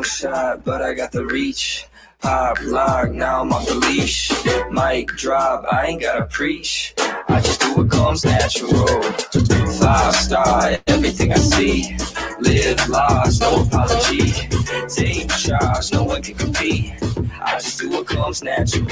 Long shot, but I got the reach. Pop, lock, now I'm off the leash. Mic drop, I ain't gotta preach. I just do what comes natural. 5-star, everything I see. Live lost, no apology. Take charge, no one can compete. I just do what comes natural.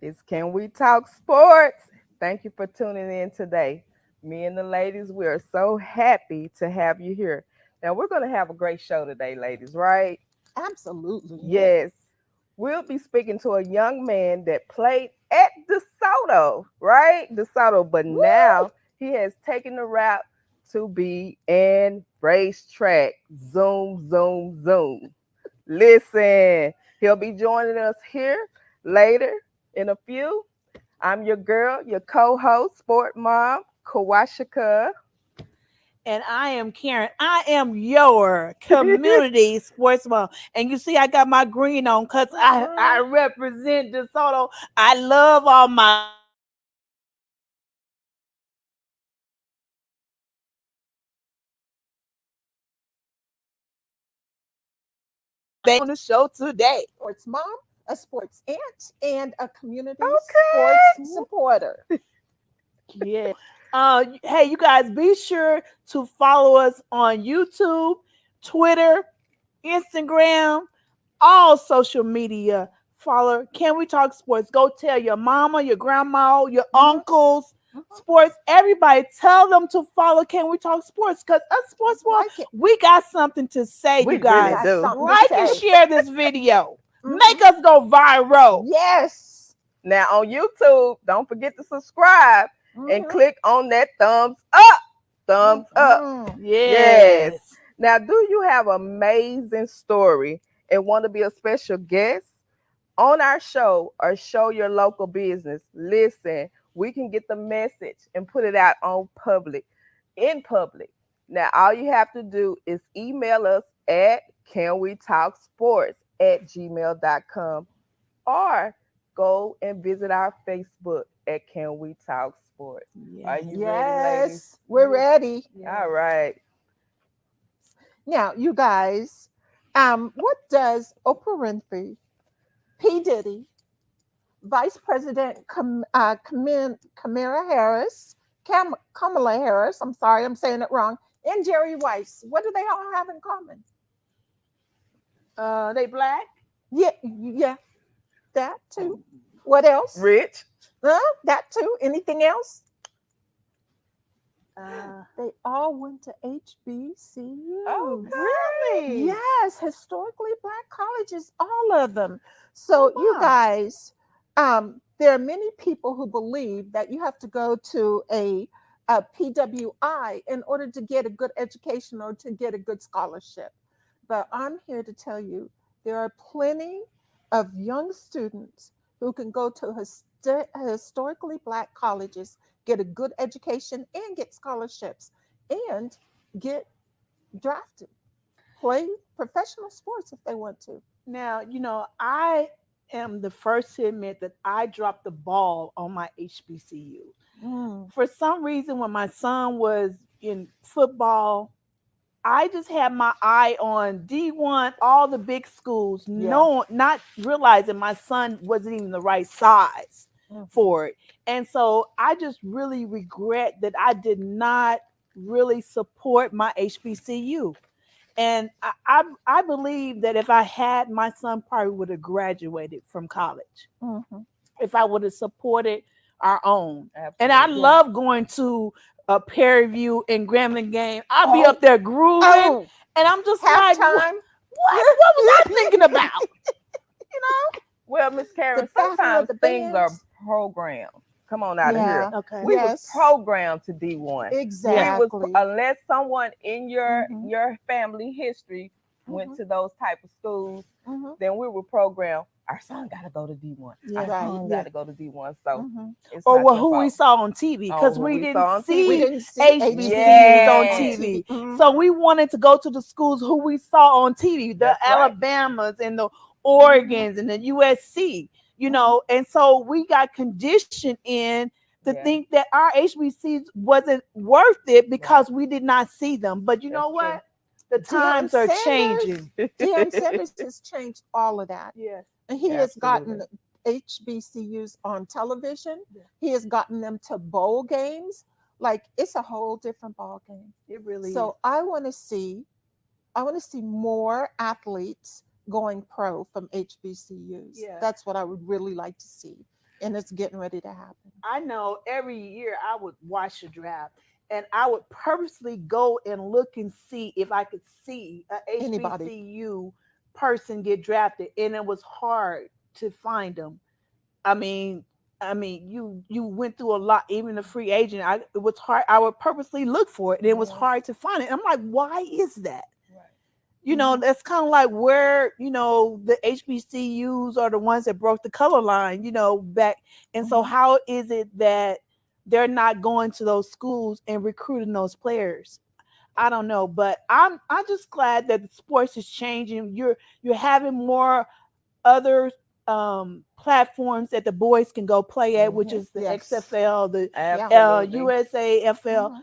It's Can We Talk Sports? Thank you for tuning in today. Me and the ladies, we are so happy to have you here. Now, we're going to have a great show today, ladies, right? Absolutely. Yes. We'll be speaking to a young man that played at DeSoto, right? DeSoto, but now he has taken the route to be in racetrack. Zoom, zoom, zoom. Listen, he'll be joining us here later in a few. I'm your girl, your co-host, Sport Mom, Kawashika. And I am Karen. I am your community sports mom. And you see, I got my green on because I represent DeSoto. I love all my on the show today. Sports mom, a sports aunt, and a community sports supporter. Yeah. Hey, you guys, be sure to follow us on YouTube, Twitter, Instagram, all social media. Follow Can We Talk Sports. Go tell your mama, your grandma, your uncles, sports, everybody. Tell them to follow Can We Talk Sports because us sports mom, we got something to say, We you guys. really do. Like and share this video. Make us go viral. Yes. Now on YouTube, don't forget to subscribe and click on that thumbs up. Thumbs up. Yes. Now, do you have an amazing story and want to be a special guest on our show or show your local business? Listen, we can get the message and put it out in public. Now, all you have to do is email us at canwetalksports@gmail.com or go and visit our Facebook at Can We Talk Sports. Are you ready, ladies? We're ready. All right. Now, you guys, what does Oprah Winfrey, P. Diddy, Vice President Kamala Harris, I'm sorry, I'm saying it wrong, and Jerry Weiss, what do they all have in common? They black? Yeah, that too. What else? Rich. That too. Anything else? Uh, They all went to HBCU. Oh, really? Yes, historically black colleges, all of them. So you guys, there are many people who believe that you have to go to a PWI in order to get a good education or to get a good scholarship. But I'm here to tell you, there are plenty of young students who can go to historically black colleges, get a good education and get scholarships and get drafted, play professional sports if they want to. Now, I am the first to admit that I dropped the ball on my HBCU. For some reason, when my son was in football, I just had my eye on D1, all the big schools, not realizing my son wasn't even the right size for it. And so I just really regret that I did not really support my HBCU. And I believe that if I had, my son probably would have graduated from college if I would have supported our own. Absolutely. And I love going to a Prairie View and Grambling game. I'll be up there grooving, and I'm just like, what was I thinking about? Well, Miss Karen, sometimes things are programmed. Come on out of here. Okay. We was programmed to D1. Exactly. Unless someone in your family history went to those type of schools, then we were programmed. our son got to go to D1. Yeah. Our Right. son got to go to D1. So it's Or not well, your who we fault. saw on TV, because who we we saw on didn't TV. We see didn't see HBCUs on Yes. TV. Mhm. So we wanted to go to the schools who we saw on TV, the That's right. Alabamas and the Oregons and the USC, you know, and so we got conditioned in to Yeah. think that our HBCs wasn't worth it because we did not see them. But you know That's what? The DM times are Sanders. changing. DM Sanders has changed all of that. Yes. And he has gotten Absolutely. HBCUs on television. Yeah. He has gotten them to bowl games. Like it's a whole different ball game. It really is. So I want to see more athletes going pro from HBCUs. Yeah. That's what I would really like to see. And it's getting ready to happen. I know every year I would watch the draft and I would purposely go and look and see if I could see a Anybody. HBCU person get drafted, and it was hard to find them. I mean, you went through a lot, even the free agent. It was hard. I would purposely look for it, and it was hard to find it. I'm like, why is that? You know, that's kind of like where, you know, the HBCUs are the ones that broke the color line, you know, back. And so how is it that they're not going to those schools and recruiting those players? I don't know, but I'm just glad that the sports is changing. You're having more other platforms that the boys can go play at, which is the XFL, the Absolutely. USAFL,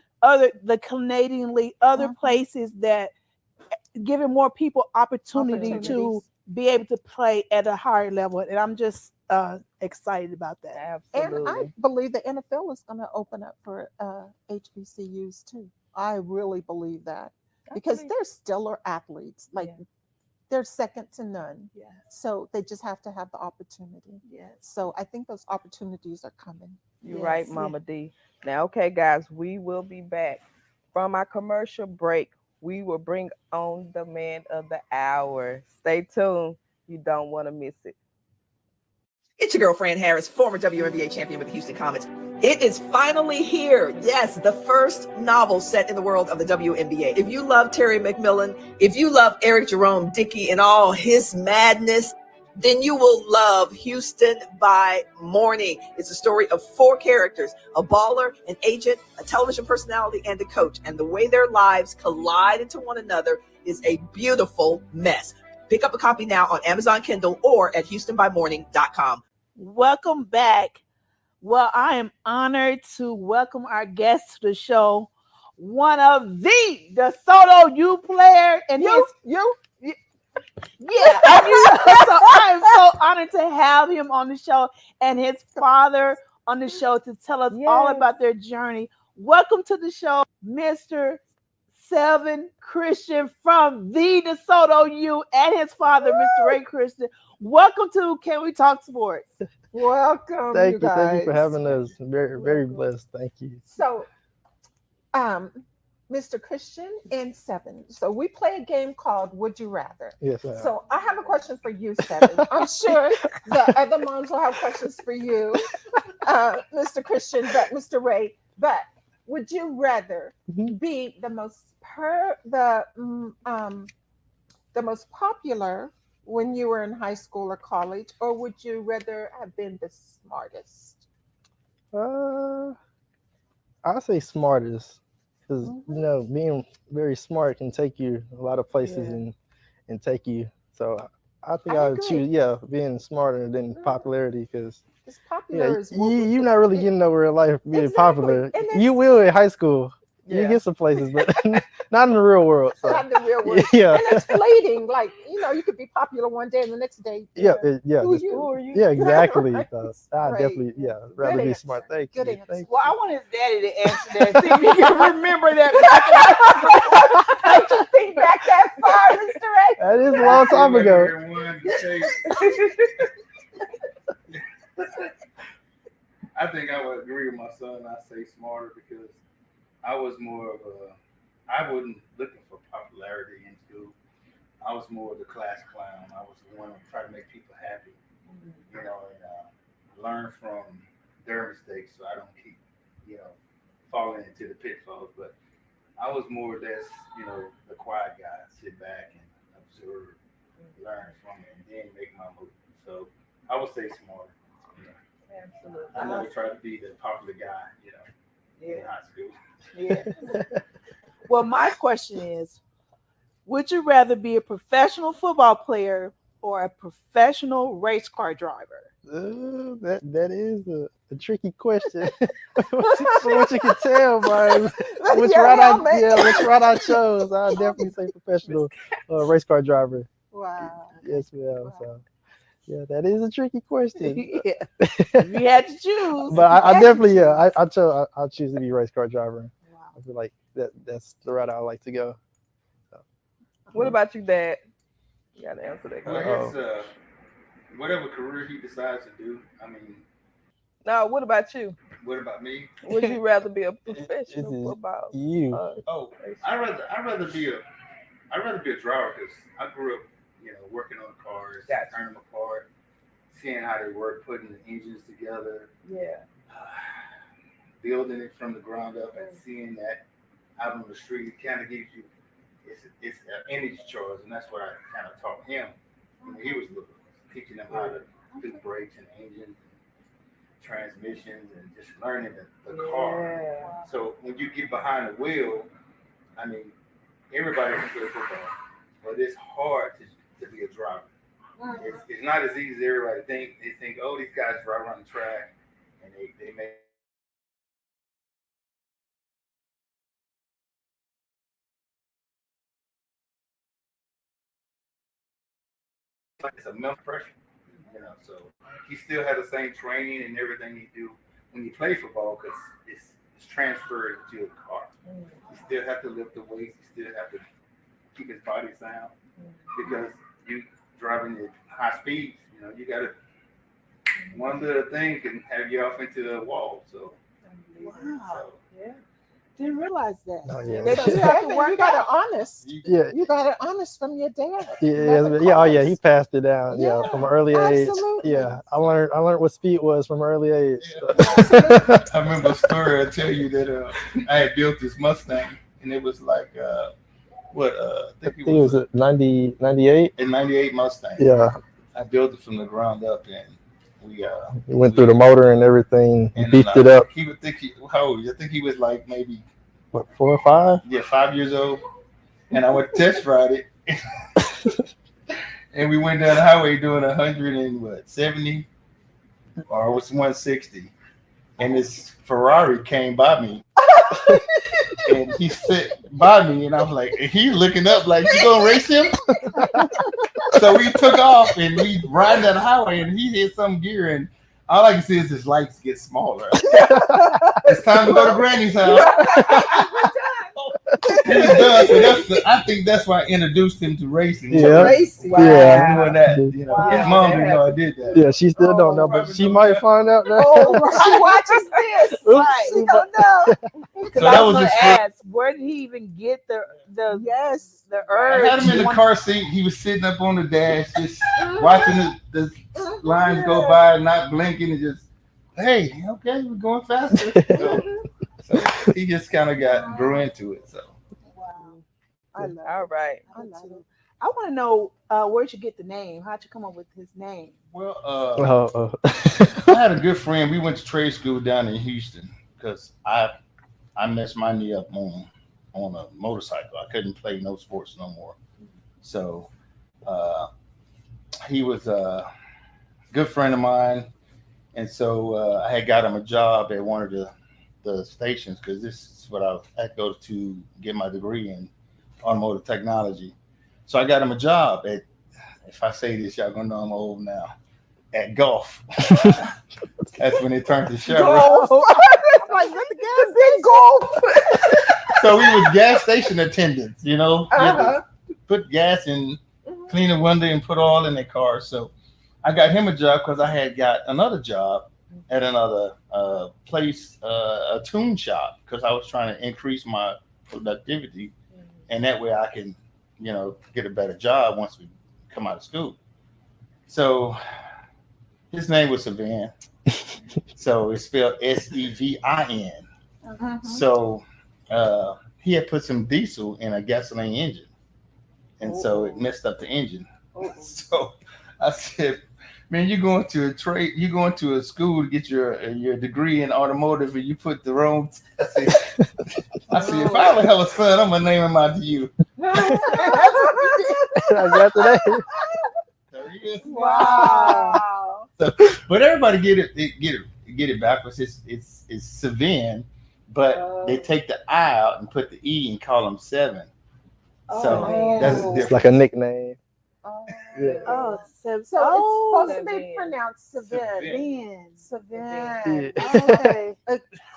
the Canadian League, other places that giving more people opportunity to be able to play at a higher level. And I'm just excited about that. Absolutely. And I believe the NFL is going to open up for HBCUs too. I really believe that because they're stellar athletes. Like they're second to none. Yeah. So they just have to have the opportunity. Yes. So I think those opportunities are coming. You're right, Mama D. Now, okay, guys, we will be back from our commercial break. We will bring on the man of the hour. Stay tuned. You don't want to miss it. It's your girl, Fran Harris, former WNBA champion with the Houston Comets. It is finally here. Yes, the first novel set in the world of the WNBA. If you love Terry McMillan, if you love Eric Jerome Dickey and all his madness, then you will love Houston by Morning. It's a story of 4 characters, a baller, an agent, a television personality, and a coach. And the way their lives collide into one another is a beautiful mess. Pick up a copy now on Amazon Kindle or at HoustonByMorning.com. Welcome back. Well, I am honored to welcome our guest to the show, one of the DeSoto U player, and so I am so honored to have him on the show and his father on the show to tell us all about their journey. Welcome to the show, Mr. Sevin Christian from the DeSoto U and his father, Mr. Ray Christian. Welcome to Can We Talk Sports? Welcome, Thank you you. guys. Thank you for having us. Very, very blessed. Thank you. So, Mr. Christian and Sevin. So we play a game called Would You Rather. Yes, ma'am. So I have a question for you, Sevin. I'm sure the other moms will have questions for you, Mr. Christian, but Mr. Ray. But would you rather be the most popular when you were in high school or college, or would you rather have been the smartest? I'll say smartest, because you know, being very smart can take you a lot of places and take you. So I think I would choose being smarter than popularity, because popular is you're not really getting nowhere in life being popular. You will in high school. You get some places, but not in the real world. So. Not in the real world. Yeah. And it's fleeting. Like, you know, you could be popular one day and the next day. Who are you? Yeah, exactly. Right. I definitely, rather be smart. Thank you. Well, I want his daddy to answer that. See if he can remember that. Don't you think back that far, Mr. Ray? That is a long time ago. I think I would agree with my son. I say smarter because I was more of I wasn't looking for popularity in school. I was more of the class clown. I was the one who tried to make people happy, you know, and learn from their mistakes so I don't keep, you know, falling into the pitfalls. But I was more or less, you know, the quiet guy, sit back and observe, learn from it, and then make my move. So I would say smarter. Absolutely. I never tried to be the popular guy, in high school. Yeah. Well, my question is, would you rather be a professional football player or a professional race car driver? That is a tricky question. From what you can tell by which route I chose, I'll definitely say professional race car driver. Wow. Yes, ma'am. Wow. So, yeah, that is a tricky question. Yeah. If you had to choose. But I definitely, I'll choose to be a race car driver. Wow. I feel like that's the route I would like to go. So. What about you, Dad? You got to answer that question. I guess whatever career he decides to do, No, what about you? What about me? Would you rather be a professional football? You. I'd rather be a driver because I grew up, working on cars, turning them apart, seeing how they work, putting the engines together, building it from the ground up, and seeing that out on the street. It kind of gives you it's an energy charge, and that's what I kind of taught him. He was teaching them how to do brakes and engines, transmissions, and just learning the car. Yeah. So when you get behind the wheel, everybody can play football, but it's hard to be a driver. It's not as easy as everybody think. They think, oh, these guys drive around the track, and they make it's a mental pressure, So he still had the same training and everything he do when you play football because it's transferred to a car. You still have to lift the weights. You still have to keep his body sound because you driving at high speeds. You got to one little thing can have you off into the wall. So Wow. so, Yeah. Didn't realize that. Oh, yeah. That you have to work You got out. it honest. Yeah. You got it honest from your dad. Yeah. He passed it down. Yeah, from an early age. Absolutely. Yeah, I learned what speed was from an early age. I remember a story I tell you that I had built this Mustang and it was like I think it was a 98. A 98 Mustang. Yeah. I built it from the ground up and we went through the motor and everything, and beefed it up. He would think how old? I think he was like maybe 4 or 5? Yeah, 5 years old. And I went test ride it. And we went down the highway doing 170 or it was 160. And this Ferrari came by me. And he sit by me and I was like, he's looking up like, you gonna race him? So we took off and we riding down the highway and he hit some gear and all I can see is his lights get smaller. It's time to go to Granny's house. He's done. So I think that's why I introduced him to racing. Yeah. Racing. Wow. Yeah. Doing that. Wow. His mom didn't know I did that. Yeah, she still don't know, but she might find out now. She watches this. Right. She don't know. Because So I that was was going his to ask, where did he even get the Yes. the I urge? had him in the car seat. He was sitting up on the dash, just watching the lines go by, not blinking, and just, hey, okay, we're going faster. So he just kind of grew into it. So Wow. I love All right. I love it. I want to know where'd you get the name? How'd you come up with his name? well, I had a good friend. We went to trade school down in Houston because I messed my knee up on a motorcycle. I couldn't play no sports no more. So he was a good friend of mine. And so I had got him a job at one of the stations because this is what I go to get my degree in automotive technology. So I got him a job at, if I say this, y'all gonna know I'm old now, at Golf. That's when it turned to Chevrolet. Golf. I'm like, what the gas big golf. So we was gas station attendants, you know. You had to put gas in, clean the window and put oil in the car. So I got him a job because I had got another job at another place, a tune shop, because I was trying to increase my productivity. And that way I can, get a better job once we come out of school. So his name was Sevin. So it's spelled Sevin. So he had put some diesel in a gasoline engine. And so it messed up the engine. So I said, Man, you're going to a trade. You're going to a school to get your degree in automotive, and you put the wrong. I said, if I ever have a son, I'm gonna name him after you. After that, Wow. So, but everybody get it backwards. It's Sevin, but they take the I out and put the E and call him Sevin. So that's the it's like a nickname. Yeah. Oh, So it's supposed to be pronounced Sevin. Sevin. Okay.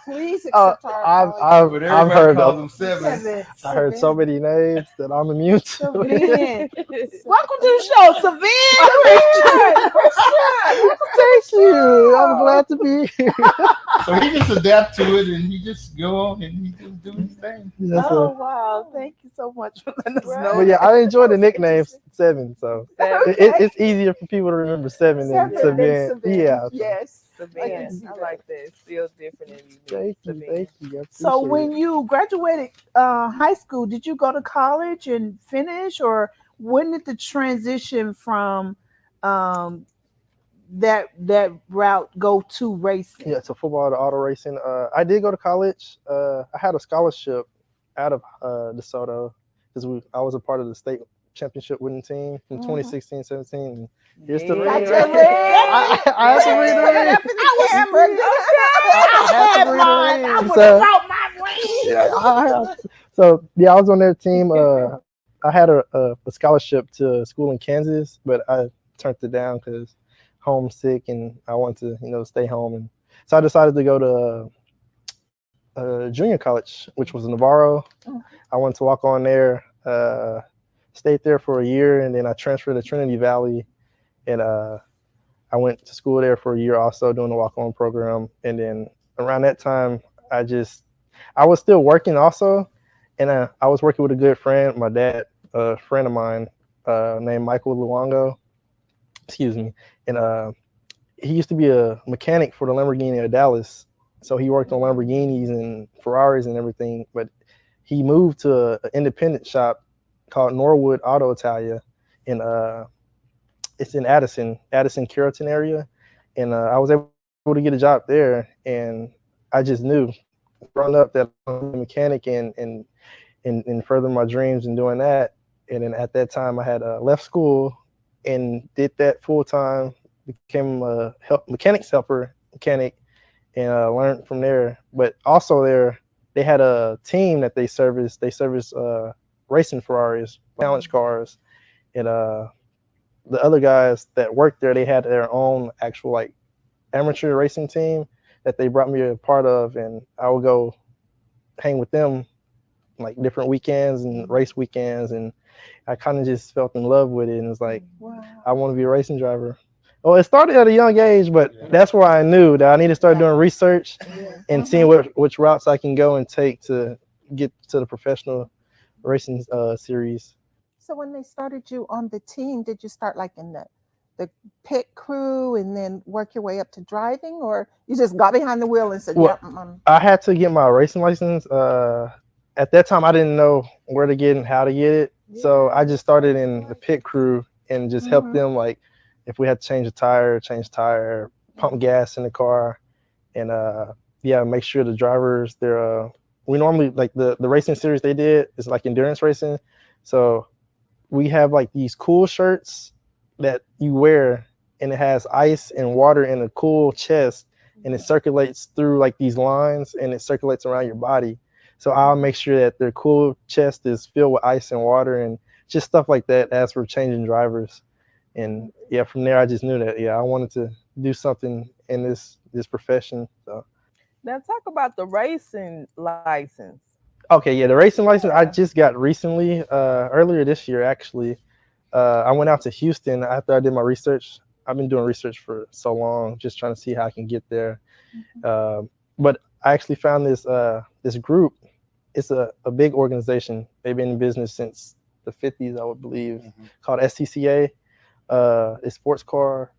Please accept our apology. I've heard calls of him Sevin. I heard so many names that I'm immune to. Sevin. Welcome to the show, Sevin. Thank you. I'm glad to be here. So he just adapt to it and he just go on and he just do his thing. Wow. Thank you so much for letting us know. But yeah, I enjoy the nickname Sevin, so it's easier for people to remember Sevin than Sevin. Yeah. Yes. Sevin. I like that. It's still different and unique. Thank you. I So appreciate when it. you graduated high school, did you go to college and finish, or when did the transition from that route go to racing? Yeah, to football to auto racing. I did go to college. I had a scholarship out of DeSoto because I was a part of the state championship winning team from 2016-17. And here's the ring. Yeah. I had to read the ring. So yeah, I was on their team. I had a scholarship to a school in Kansas, but I turned it down because homesick and I wanted to stay home, and so I decided to go to junior college, which was Navarro. I went to walk on there, stayed there for a year, and then I transferred to Trinity Valley, and I went to school there for a year also doing the walk-on program. And then around that time, I was still working also, and I was working with a good friend, my dad, a friend of mine named Michael Luongo, excuse me, and he used to be a mechanic for the Lamborghini of Dallas. So he worked on Lamborghinis and Ferraris and everything, but he moved to an independent shop called Norwood Auto Italia, and it's in Addison, Carrollton area, and I was able to get a job there, and I just knew growing up that I was a mechanic and further my dreams and doing that. And then at that time, I had left school and did that full time, became a mechanic, and learned from there. But also there, they had a team that they serviced. They serviced racing Ferraris, challenge cars, and the other guys that worked there, they had their own actual amateur racing team that they brought me a part of, and I would go hang with them different weekends and race weekends, and I kind of just felt in love with it, and it's I want to be a racing driver. Well, it started at a young age, but that's where I knew that I need to start doing research and seeing which routes I can go and take to get to the professional racing series. So when they started you on the team, did you start in the pit crew and then work your way up to driving, or you just got behind the wheel and said, I had to get my racing license. At that time, I didn't know where to get and how to get it. So I just started in the pit crew and just helped them, if we had to change tire, pump gas in the car, and make sure the drivers, we normally, the racing series they did is endurance racing. So we have these cool shirts that you wear, and it has ice and water in a cool chest, and it circulates through these lines, and it circulates around your body. So I'll make sure that their cool chest is filled with ice and water and just stuff like that as we're changing drivers. And from there I just knew that I wanted to do something in this profession. So now talk about the racing license. Okay, the racing license I just got recently, earlier this year actually. I went out to Houston after I did my research. I've been doing research for so long, just trying to see how I can get there. But I actually found this group. It's a big organization. They've been in business since the 50s, I would believe, called SCCA. It's Sports Car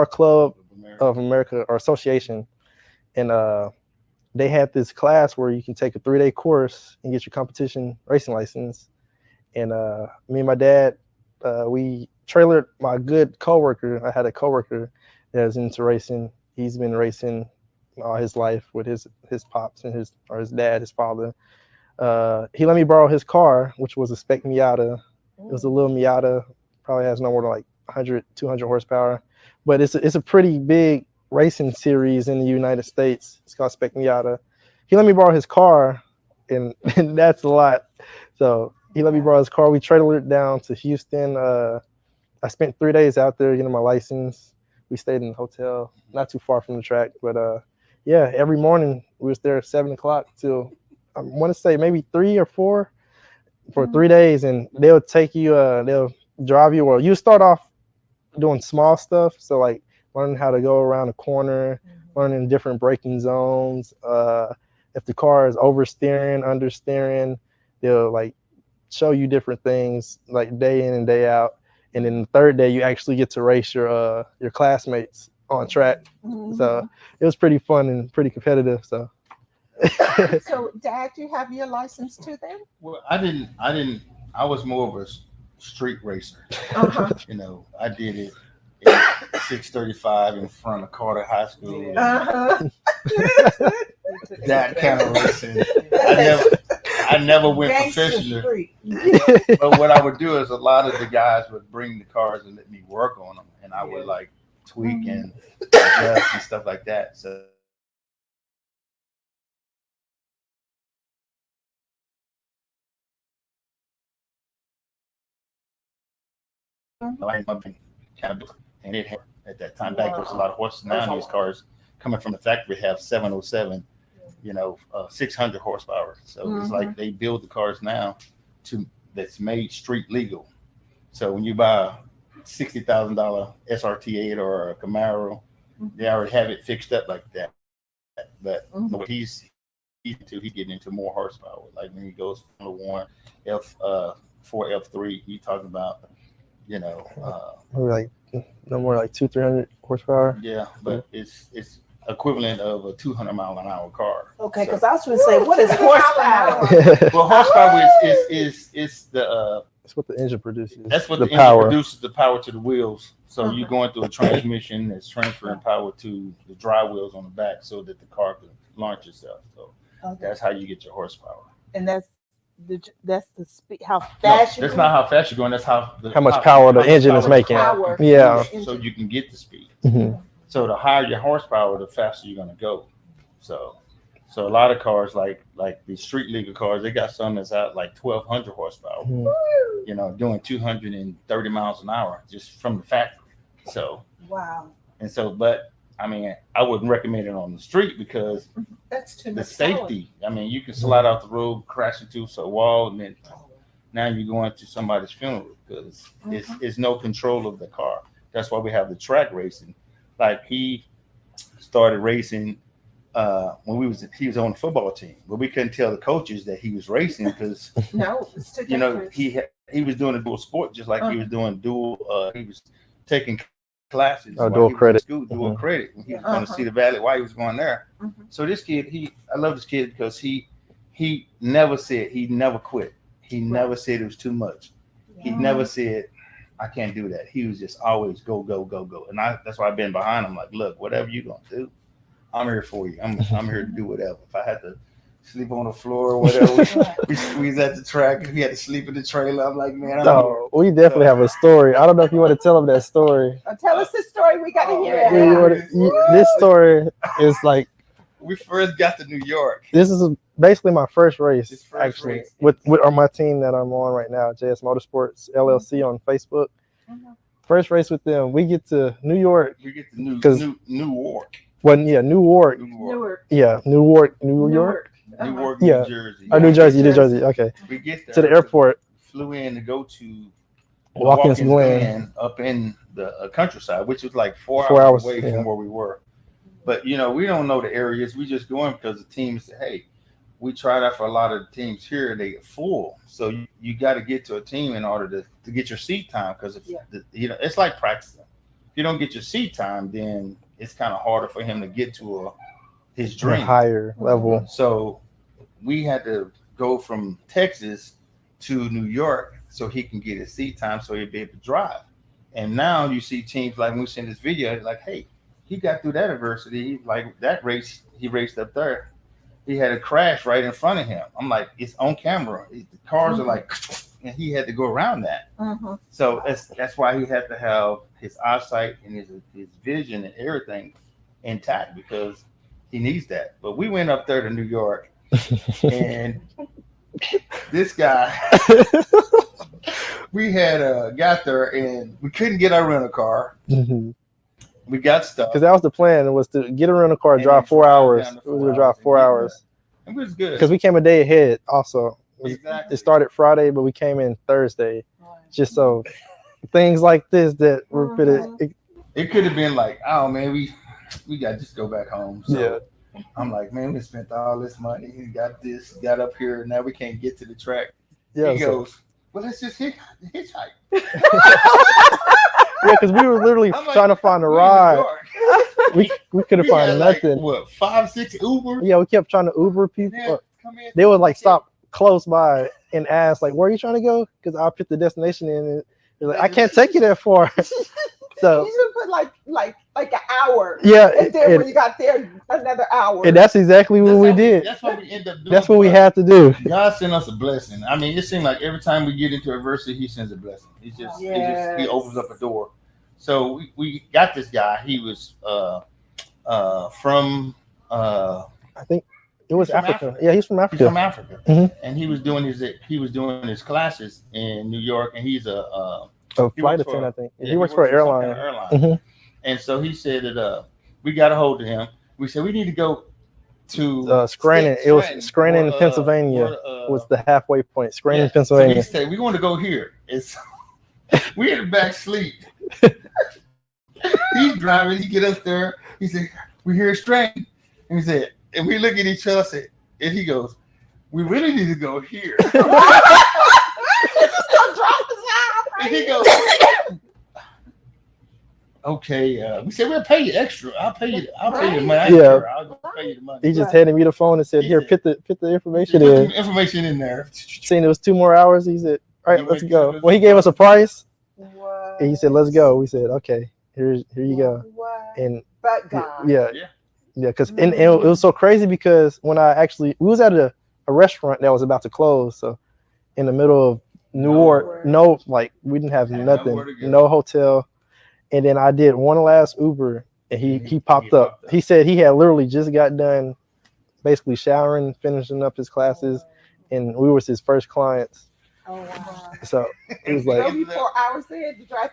Club of America or Association. And they had this class where you can take a 3-day course and get your competition racing license. And me and my dad we trailered my good coworker. I had a coworker that was into racing. He's been racing all his life with his pops and his dad, his father. He let me borrow his car, which was a spec Miata. It was a little Miata, probably has no more than like 100, 200 horsepower, but it's a pretty big racing series in the United States. It's called spec Miata. He let me borrow his car, and that's a lot. So he let me borrow his car. We trailered it down to Houston. I spent 3 days out there getting my license. We stayed in a hotel, not too far from the track, but yeah, every morning we was there at 7 o'clock till I want to say maybe 3 or 4 for 3 days, and they'll take you, they'll drive you. Well, you start off doing small stuff, so like learning how to go around a corner, learning different braking zones. If the car is oversteering, understeering, they'll like show you different things like day in and day out. And then the third day, you actually get to race your classmates on track. So it was pretty fun and pretty competitive. So. So, Dad, do you have your license too then? Well, I didn't. I was more of a street racer. You know, I did it at 635 in front of Carter High School. That kind of racing. I never went professional. But what I would do is a lot of the guys would bring the cars and let me work on them, and I would like tweak and adjust and stuff like that. So. And it had, at that time back there was a lot of horses. Now these cars coming from the factory have 707, 600 horsepower. So it's like they build the cars now that's made street legal. So when you buy a $60,000 SRT8 or a Camaro, they already have it fixed up like that. But what he's getting into more horsepower. Like when he goes from the one F4 F3, he talking about like no more like 200-300 horsepower. Yeah, but it's equivalent of a 200 mile an hour car. Okay, because I was going to say, what is horsepower? Well, horsepower is the it's what the engine produces. That's what the engine produces, the power to the wheels. So you're going through a transmission that's transferring power to the drive wheels on the back so that the car can launch itself. So that's how you get your horsepower. And that's the speed, how fast that's not how fast you're going. That's how much power the engine is making. Yeah. So you can get the speed. So the higher your horsepower, the faster you're going to go. So a lot of cars like the street legal cars, they got some that's out like 1,200 horsepower. Doing 230 miles an hour just from the factory. So wow. And so, but I mean, I wouldn't recommend it on the street because that's too much safety. Power. I mean, you can slide off the road, crash into a wall, and then now you're going to somebody's funeral because it's no control of the car. That's why we have the track racing. Like he started racing when he was on the football team, but we couldn't tell the coaches that he was racing because it's too dangerous. he was doing a dual sport just like he was doing dual. He was taking classes. Dual credit. Dual credit. When he was going to Cedar Valley while he was going there. So this kid, I love this kid because he never said, he never quit. He never said it was too much. He never said, I can't do that. He was just always go, go, go, go. And that's why I've been behind him. Like, look, whatever you're going to do, I'm here for you. I'm here to do whatever. If I had to sleep on the floor or whatever, we was at the track. If he had to sleep in the trailer, I'm like, man. We definitely have a story. I don't know if you want to tell them that story. Tell us the story. We got to hear it. This story is like. We first got to New York. This is basically my first race, actually, with my team that I'm on right now, JS Motorsports LLC on Facebook. First race with them. We get to New York. We get to Newark. Newark. Yeah, Newark, New York. Newark, New Jersey. Oh, New Jersey. Okay. We get there, to the airport. Flew in to go to Watkins Glen up in the countryside, which was like 4 hours away from where we were. But, we don't know the areas. We just going because the team said, hey, we tried out for a lot of the teams here. They get full. So you got to get to a team in order to get your seat time because, it's like practicing. If you don't get your seat time, then it's kind of harder for him to get to his dream. Higher level. So we had to go from Texas to New York so he can get his seat time so he'll be able to drive. And now you see teams like when we seen this video, like, hey, he got through that adversity. Like that race, he raced up there. He had a crash right in front of him. I'm like, it's on camera. The cars are like, and he had to go around that. So that's why he had to have his eyesight and his vision and everything intact, because he needs that. But we went up there to New York, and this guy, we had got there and we couldn't get our rental car. We got stuck because that was the plan. It was to get a rental car, drive 4 hours. We would drive 4 hours. It was good because we came a day ahead. Also, exactly. It started Friday, but we came in Thursday, just so things like this that were fitted. It could have been like, oh man, we got to just go back home. So I'm like, man, we spent all this money. We got this, got up here, now we can't get to the track. He goes, well, let's just hitchhike. Yeah, because we were literally trying to find a ride. We couldn't find nothing. Like, what, 5, 6 Uber? Yeah, we kept trying to Uber people. They would like stop close by and ask, like, where are you trying to go? Because I'll put the destination in, and they're like, I can't take you that far. So you should put like an hour. Yeah, and then when you got there, another hour. And that's exactly what we did. That's what we end up doing. That's what we had to do. God sent us a blessing. I mean, it seemed like every time we get into adversity, he sends a blessing. He opens up a door. So we got this guy. He was from I think it was Africa. Yeah, he's from Africa. He's from Africa, and he was doing his classes in New York, and he's a flight attendant. I think he works for an airline. And so he said that we got a hold of him. We said we need to go to Scranton. It was Scranton, Pennsylvania. Was the halfway point. Scranton, Pennsylvania. So he said we want to go here. It's we in the back sleep. He's driving. He get us there. He said, "We hear a strain." And he said, and we look at each other. And he goes, "We really need to go here." And he goes, "Okay." We said, "We'll pay you extra. I'll pay you the money. Yeah. I'll pay you the money." He just handed me the phone and said, "Here, put the information in." Information in there. Saying it was 2 more hours. He said, "All right, let's go." Well, he gave us a price. And he said, "Let's go." We said, "Okay, here you go." And but God. Yeah. Because and it was so crazy because when we was at a restaurant that was about to close, so in the middle of New York, we didn't have nothing, no hotel, and then I did one last Uber, and he popped up. He said he had literally just got done, basically showering, finishing up his classes, and we was his first clients. Oh wow! So it was like 4 hours there to drive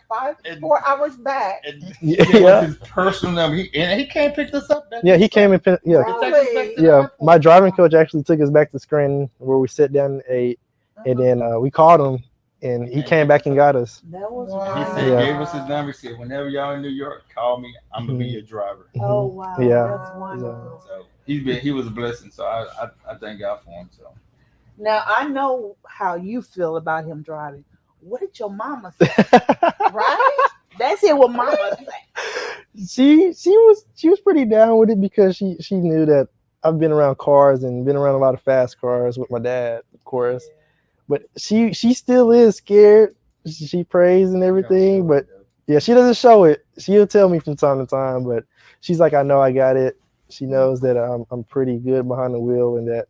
4 hours back. His personal number. He came pick us up. He came and Really? My driving coach actually took us back to Scranton where we sat down and ate, and then we called him, and he came back and got us. That was He said, gave us his number. He said, "Whenever y'all in New York, call me. I'm gonna be your driver." Oh wow! Yeah. That's wonderful. So he was a blessing. So I thank God for him. So. Now I know how you feel about him driving. What did your mama say? Right? That's it. What mama say? She was pretty down with it because she knew that I've been around cars and been around a lot of fast cars with my dad, of course. Yeah. But she still is scared. She prays and everything, but yeah, she doesn't show it. She'll tell me from time to time, but she's like, I know I got it. She knows that I'm pretty good behind the wheel and that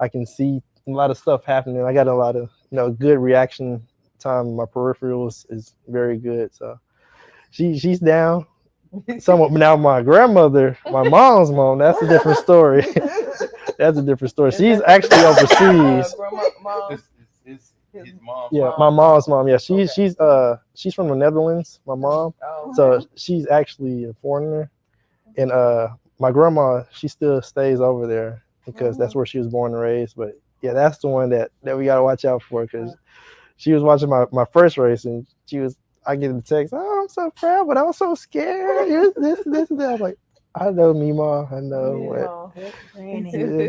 I can see a lot of stuff happening. I got a lot of good reaction time. My peripheral is very good, so she's down somewhat. Now my grandmother, my mom's mom, that's a different story. That's a different story. She's actually overseas. His mom. Yeah, my mom's mom. Yeah, she's from the Netherlands. My mom, so she's actually a foreigner, and my grandma, she still stays over there because that's where she was born and raised. But yeah, that's the one that we gotta watch out for because she was watching my first race and I get the text, "Oh, I'm so proud, but I was so scared." This and that. I'm like, I know, Mima. I know what.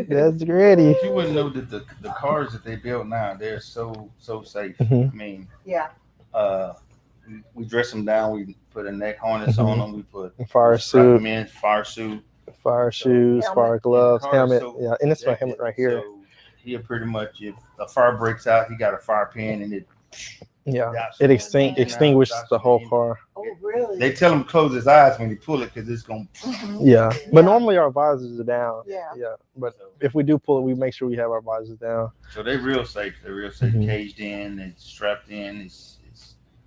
That's Granny. You wouldn't know that the cars that they build now, they're so safe. Mm-hmm. I mean, we dress them down. We put a neck harness on them. We put fire suit, fire shoes, fire gloves, helmet. And it's my helmet right here. So he'll pretty much, if a fire breaks out, he got a fire pin, and Yeah, That's it what- extinguishes that's the what whole he- car. Oh, really? They tell him to close his eyes when he pull it because it's gonna. Yeah, but Yeah. normally our visors are down. Yeah. Yeah, but if we do pull it, we make sure we have our visors down. So they're real safe. They're real safe. Mhm. Caged in. It's strapped in. It's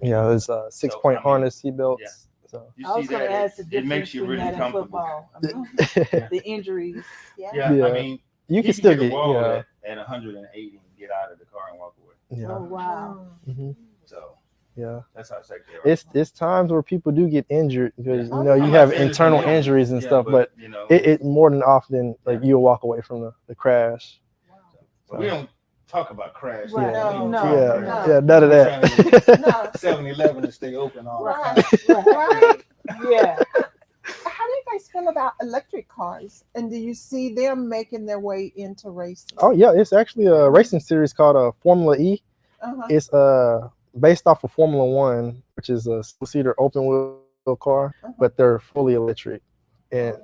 Yeah, it's a 6-point I mean, harness seatbelts. yeah. So You I was see going to that? ask the It difference makes you between really that and comfortable. football. I mean, the injuries. Yeah. Yeah, Yeah. I mean, you he can still hit a get wall yeah. at 180 and get out of the car and walk away. Yeah. Oh, wow. hmm So Yeah. that's how safe they are. It's times where people do get injured because Yeah. you know I'm you not have saying it's internal illegal. injuries and Yeah, stuff, but you know, it more than often like you'll walk away from the crash. but we don't talk about crash. Right. Yeah. We don't No, talk yeah, about yeah, none of We're that. trying No. 7-Eleven to stay open all the Right. time. Right. Yeah. How do you guys feel about electric cars? And do you see them making their way into racing? Oh yeah, it's actually a racing series called Formula E. Uh-huh. It's based off of Formula One, which is a seater open wheel car, but they're fully electric, and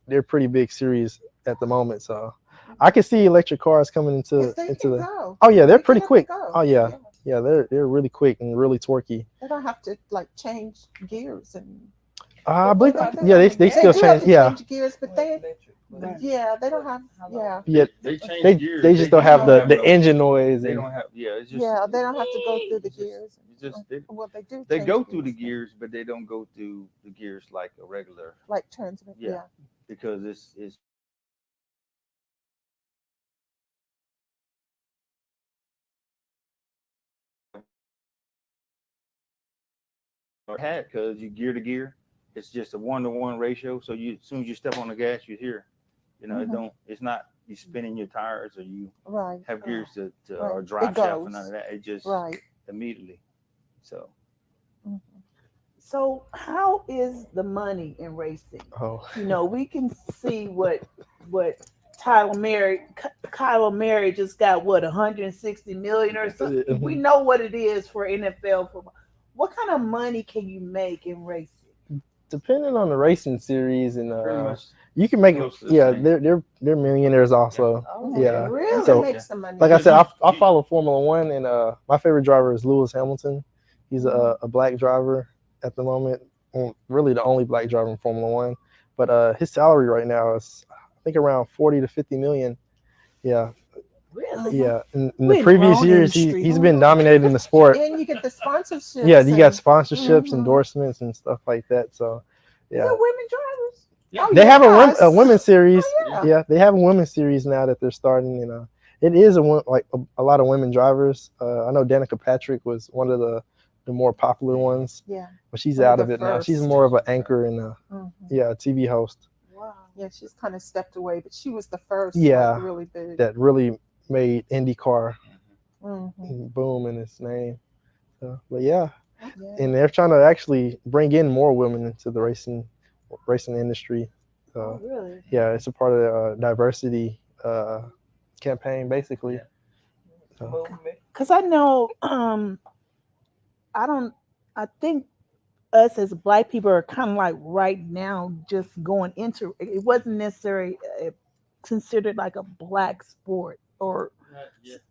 they're pretty big series at the moment. So I can see electric cars coming into 'Cause they into can the. go. Oh yeah, they're They pretty can quick. go. Oh yeah, yeah, they're really quick and really torquey. They don't have to like change gears and. I believe, They yeah, they still do have change. to Yeah, change gears, but they they don't have yeah. They change They gears. they just don't have the no- engine noise. They And, don't have. Yeah, it's just. they don't have to go through the it's just- gears. it's just they, Well, they do. they change go through the gears, gears, but they don't go through the gears like a regular like transmit. Yeah. Yeah. because it's had because you gear to gear, it's just a 1-to-1 ratio. So you as soon as you step on the gas, you hear, it's not you spinning your tires or you Right. have gears to Right. or drive It shaft or goes. none of that. It just Right. immediately. So So how is the money in racing? oh, You know, we can see what Kyler Murray just got 160 million or something. We know what it is for NFL football. What kind of money can you make in racing? depending on the racing series and pretty much you can make close to the yeah, same. they're millionaires also. Oh, Yeah. really? So- make some money. Like I said, Because I follow Formula One, and my favorite driver is Lewis Hamilton. He's a black driver at the moment, really the only black driver in Formula One. But his salary right now is, I think, around 40 to 50 million. Yeah, Really? yeah. In We the previous grown years, industry. he's been dominating the sport. And you get the sponsorships. Yeah, you got and- sponsorships, Mhm. endorsements, and stuff like that. So, yeah, The women drivers. Yeah. Oh, they have yes. a women's series. yeah. Yeah, they have a women's series now that they're starting. It is a lot of women drivers. I know Danica Patrick was one of the more popular ones, Yeah. but she's One of out of the it now. She's first. more of an anchor and a Mhm. TV host Wow. Yeah, she's kind of stepped away, but she was the first. Yeah. like, really big. that really made IndyCar Mhm. boom in its name. So, but yeah, Yeah. and they're trying to actually bring in more women into the racing industry. Oh, So really? yeah, it's a part of the diversity campaign, basically. Yeah. So, Because I know, I think us as black people are kind of like right now just going into it wasn't necessarily considered like a black sport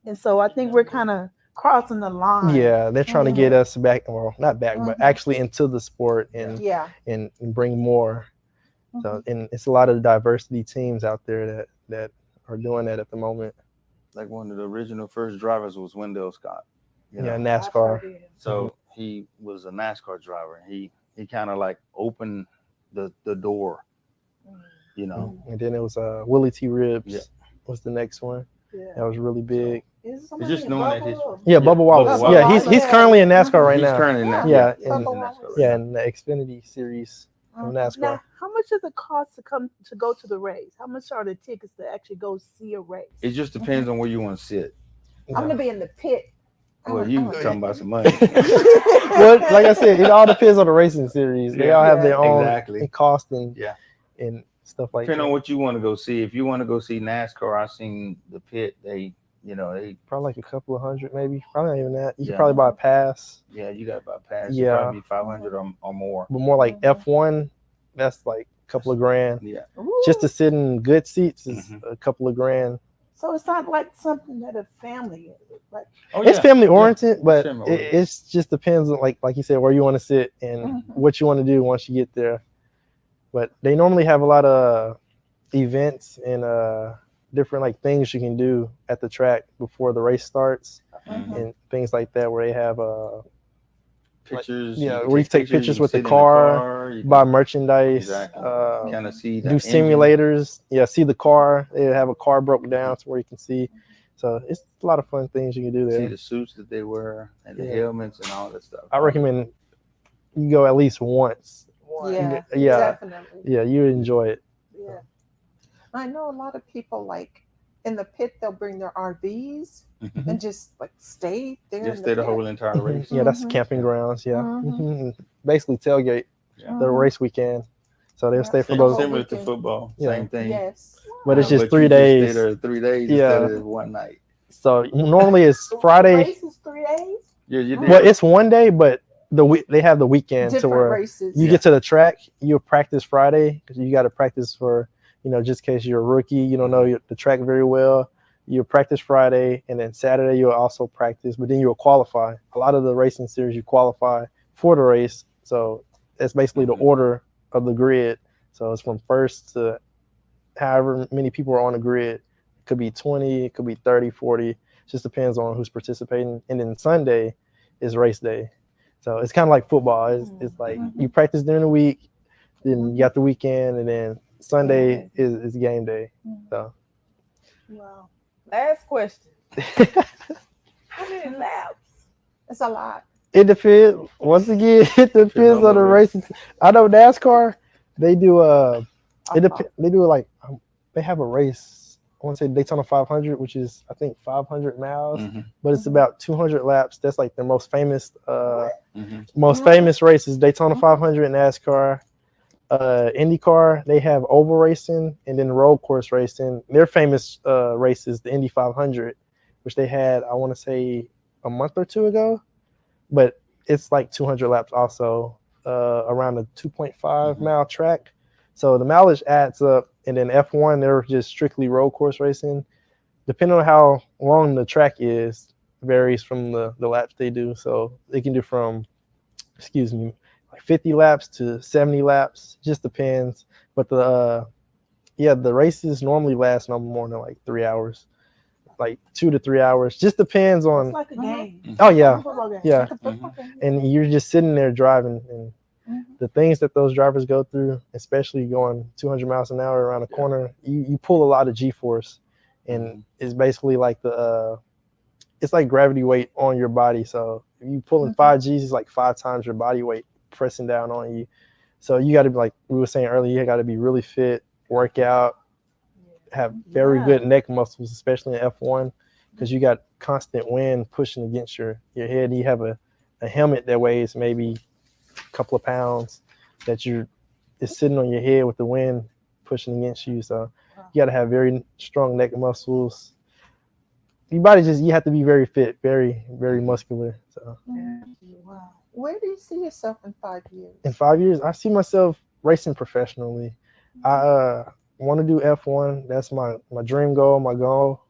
and so I think we're kind of crossing the line. yeah, they're trying to get us back, well, not back, but Mhm. actually into the sport and Yeah. and bring more. So, Mhm. and it's a lot of diversity teams out there that are doing that at the moment. like one of the original first drivers was Wendell Scott. You know? Yeah, I've NASCAR. heard it. So he was a NASCAR driver. He kind of like opened the door, you know. And then it was Willie T. Ribbs Yeah. was the next one. Yeah. That was really big. Is It's somebody just in knowing that Bubba his or- Yeah, Bubba Wallace. Bubba Yeah, Wallace. he's currently in NASCAR right He's now. currently in that. Yeah, he's in and- Bubba NASCAR Wallace. right Yeah, now. in the Xfinity series of Mhm. NASCAR. Now, how much does it cost to go to the race? How much are the tickets to actually go see a race? It just depends on where you want to sit. I'm gonna be in the pit. Well, you talking about some money. Well, like I said, it all depends on the racing series. They all have their own Exactly. cost and Yeah. and stuff like Depending that. on what you want to go see. If you want to go see NASCAR, I've seen the pit. They Probably like a couple of hundred, maybe. Probably not even that. You Yeah. can probably buy a pass. you got about pass. Yeah. Probably 500 or more. But more like F1, that's like a couple of grand. Yeah. Ooh. Just to sit in good seats is Mhm. a couple of grand. So it's not like something that a family like. Oh, It's yeah. family oriented, but family it oriented. it's just depends on like you said where you want to sit and what you want to do once you get there. But they normally have a lot of events and different like things you can do at the track before the race starts and things like that where they have Pictures. yeah, can where you take can pictures with sit the in car, you buy can merchandise, kind of see the do engine. simulators. Yeah, see the car. They have a car broke down to where you can see. So it's a lot of fun things you can do there. See the suits that they wear and the helmets and all that stuff. I recommend you go at least once. Yeah, Yeah, definitely. yeah, you enjoy it. Yeah. I know a lot of people like in the pit, they'll bring their RVs and just like stay there. Just stay the whole entire race. Yeah, that's camping grounds. Yeah, basically tailgate the race weekend. So they'll stay for those. Similar to football, same thing. Yes, but it's just but 3 you days. Just stay there 3 days instead of one night. So normally it's Friday. Race is 3 days. Yeah, well, it's one day, but they have the weekend different to where races. you get to the track. You practice Friday because you got to practice for just in case you're a rookie, you don't know the track very well. You practice Friday, and then Saturday you'll also practice, but then you'll qualify. A lot of the racing series you qualify for the race, so that's basically the order of the grid. So it's from first to however many people are on the grid. It could be 20, it could be 30, 40. It just depends on who's participating. And then Sunday is race day. So it's kind of like football. It's like you practice during the week, then you got the weekend, and then Sunday is game day. So. Wow. Last question. How many laps? It's a lot. It depends. Once again, it depends on the racing. I know NASCAR, they do they have a race. I want to say Daytona 500, which is I think 500 miles, but it's about 200 laps. That's like the most famous famous races. Daytona 500 and NASCAR. IndyCar, they have oval racing and then road course racing. Their famous races, the Indy 500, which they had, I want to say, a month or two ago, but it's like 200 laps also around a 2.5 mile track. So the mileage adds up. And then F1, they're just strictly road course racing. Depending on how long the track is, varies from the laps they do. So they can do from, like 50 laps to 70 laps, just depends. But the races normally last no more than like 3 hours, like 2 to 3 hours, just depends on. It's like a game. Oh yeah, yeah. Okay. And you're just sitting there driving, and the things that those drivers go through, especially going 200 miles an hour around a corner, you pull a lot of G-force, and it's basically like it's like gravity weight on your body. So if you pulling 5 G's, it's like 5 times your body weight pressing down on you. So you got to be, like we were saying earlier, you got to be really fit, work out, have very good neck muscles, especially in F1, because you got constant wind pushing against your head. You have a helmet that weighs maybe a couple of pounds that is sitting on your head with the wind pushing against you. So you got to have very strong neck muscles. Your body you have to be very fit, very, very muscular. So. Wow. Where do you see yourself in 5 years? In 5 years, I see myself racing professionally. I want to do F1. That's my dream goal, my goal.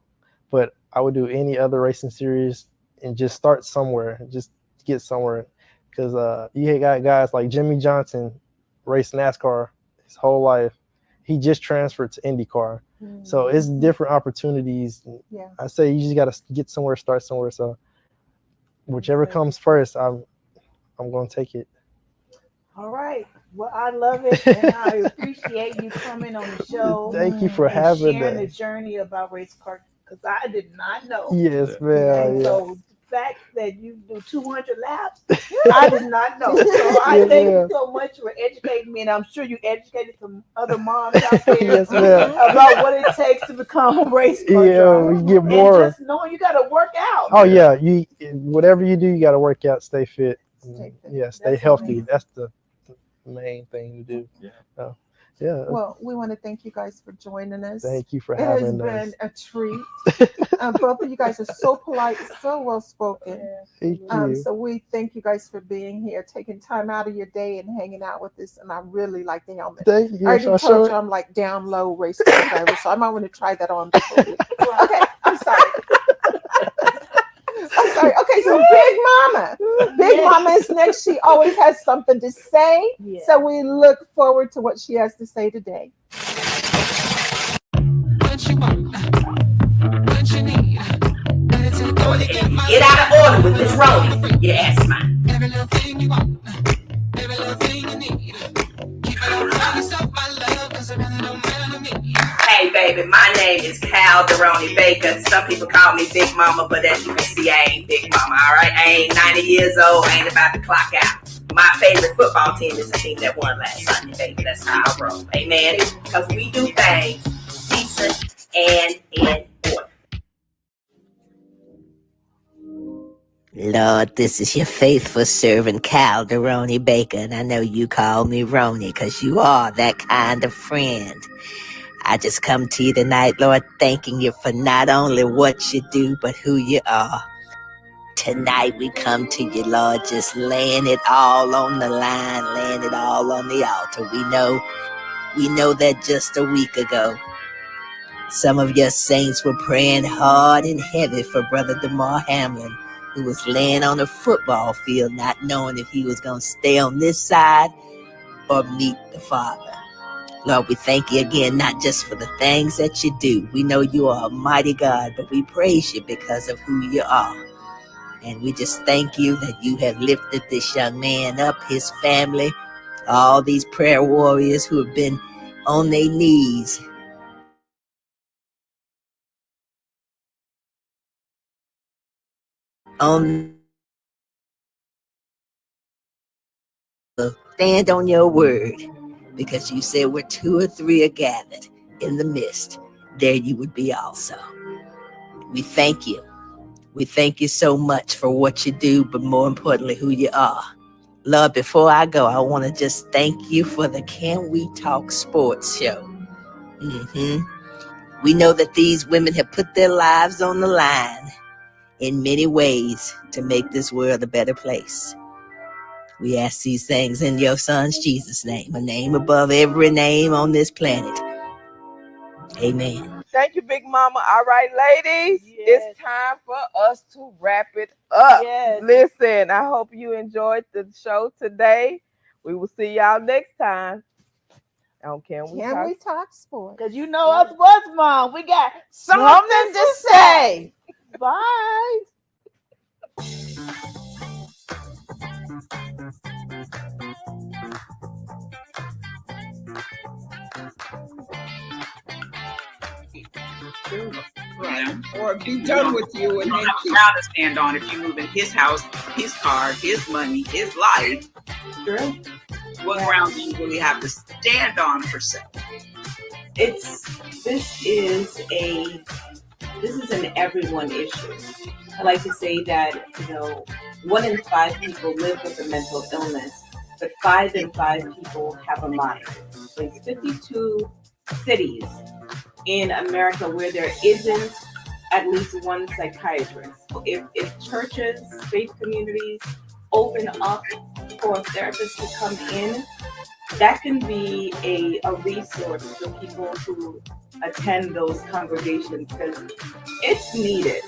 But I would do any other racing series and just start somewhere, just get somewhere. Because you got guys like Jimmy Johnson raced NASCAR his whole life. He just transferred to IndyCar. So it's different opportunities. Yeah. I say you just got to get somewhere, start somewhere. So whichever comes first, I'm going to take it. All right. Well, I love it, and I appreciate you coming on the show. Thank you for having sharing me. the journey about race car, because I did not know. Yes, man. And so the fact that you do 200 laps, I did not know. So I thank you so much for educating me, and I'm sure you educated some other moms out there Yes, ma'am. about what it takes to become a race car driver. We get more. And just knowing you got to work out. Oh yeah, whatever you do, you got to work out, stay fit. Stay healthy. Amazing. That's the main thing to do. Yeah. Well, we want to thank you guys for joining us. Thank you for It has having us. been a treat. Both of you guys are so polite, so well spoken. Thank you. So we thank you guys for being here, taking time out of your day and hanging out with us. And I really like the helmet. Thank you. I already told you I'm like down low race car driver, so I might want to try that on before we... Okay, I'm sorry. I'm sorry. Okay, so Big Mama is next. She always has something to say. Yeah. So we look forward to what she has to say today. What you want, what you need. Get out of order with this rolling. Your ass is mine. Every little thing you want, every little thing you need. Keep it on yourself, my love, cause it really don't matter to me. Hey baby, my name is Calderoni Baker. Some people call me Big Mama, but as you can see, I ain't Big Mama, all right? I ain't 90 years old, I ain't about to clock out. My favorite football team is the team that won last Sunday, baby. That's how I roll, amen? Because we do things decent and in order. Lord, this is your faithful servant, Calderoni Baker, and I know you call me Roni because you are that kind of friend. I just come to you tonight, Lord, thanking you for not only what you do, but who you are. Tonight we come to you, Lord, just laying it all on the line, laying it all on the altar. We know that just a week ago, some of your saints were praying hard and heavy for Brother DeMar Hamlin, who was laying on a football field, not knowing if he was going to stay on this side or meet the Father. Lord, we thank you again, not just for the things that you do. We know you are a mighty God, but we praise you because of who you are. And we just thank you that you have lifted this young man up, his family, all these prayer warriors who have been on their knees. Stand on your word, because you said where 2 or 3 are gathered in the midst, there you would be also. We thank you. We thank you so much for what you do, but more importantly, who you are. Lord, before I go, I want to just thank you for the Can We Talk Sports show. We know that these women have put their lives on the line in many ways to make this world a better place. We ask these things in your son's Jesus' name, a name above every name on this planet. Amen. Thank you, Big Mama. All right, ladies, Yes. it's time for us to wrap it up. Yes. Listen, I hope you enjoyed the show today. We will see y'all next time on Can We Talk Sports? Because you know us was Mom. We got something to say. Bye. Right. Or be done with you and then keep to stand on if you move in his house, his car, his money, his life. True. What ground do you really have to stand on per se? This is an everyone issue. I like to say that 1 in 5 people live with a mental illness, but 5 in 5 people have a mind. There's 52 cities in America where there isn't at least one psychiatrist. If churches, faith communities open up for therapists to come in, that can be a resource for people who attend those congregations, because it's needed.